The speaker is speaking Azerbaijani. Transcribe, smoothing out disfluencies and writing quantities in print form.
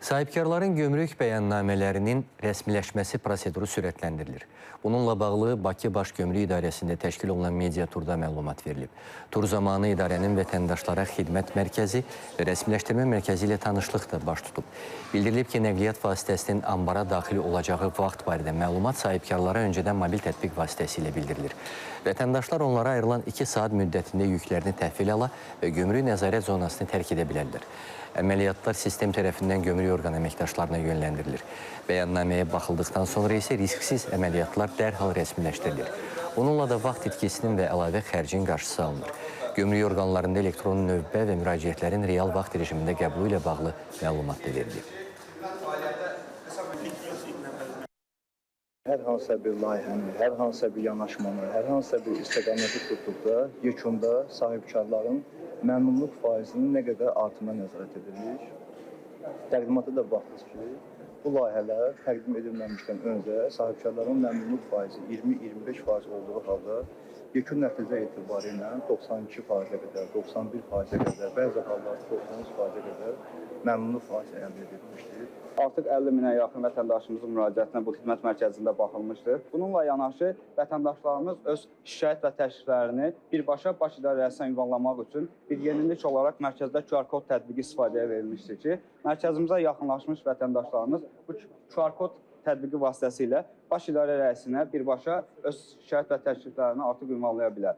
Sahibkarların gömrük bəyannamələrinin rəsmiləşməsi proseduru sürətləndirilir. Bununla bağlı Bakı Baş Gömrük İdarəsində təşkil olunan media turda məlumat verilib. Tur zamanı idarənin vətəndaşlara xidmət mərkəzi və rəsmiləşdirmə mərkəzi ilə tanışlıq da baş tutub. Bildirilib ki, nəqliyyat vasitəsinin ambara daxil olacağı vaxt barədə məlumat sahibkarlara öncədən mobil tətbiq vasitəsilə bildirilir. Vətəndaşlar onlara ayrılan 2 saat müddətində yüklərini təhvil ala və gömrük nəzarət zonasını tərk edə bilərlər. Əməliyyatlar sistem tərəfindən gömrük orqan əməkdaşlarına yönləndirilir. Bəyannaməyə baxıldıqdan sonra isə risksiz əməliyyatlar dərhal rəsmiləşdirilir. Onunla da vaxt itkisinin və əlavə xərcin qarşısı alınır. Gömrük orqanlarında elektron növbə və müraciətlərin real vaxt rejimində qəbulu ilə bağlı məlumat da verilib. Hər hansısa bir layihəni, hər hansısa bir yanaşmanı, hər hansısa bir istiqaməti tutduqda yekunda sahibkarların məmnunluq faizinin nə qədər artımına nəzarət edilir. Təqdimata da baxdınız ki, bu layihələr təqdim edilməmişdən öncə sahibkarların məmnunluq faizi 20-25% olduğu halda yekun nəticə etibarilə 92%-ə qədər, 91%-ə qədər, bəzi hallarda 93%-ə qədər məmnunluq faizi əldə edilmişdir. Artıq 50 minə yaxın vətəndaşımızın müraciətinə bu xidmət mərkəzində baxılmışdır. Bununla yanaşı vətəndaşlarımız öz şikayət və təkliflərini birbaşa Bakı İdarəsindən ünvanlamaq üçün bir yenilik olaraq mərkəzdə QR kod tətbiqi istifadəyə verilmişdir ki, mərkəzimizə yaxınlaşmış vətəndaşlarımız bu QR kod tətbiqi vasitəsilə Bakı İdarə rəisinə birbaşa öz şikayət və təkliflərini artıq ünvanlaya bilər.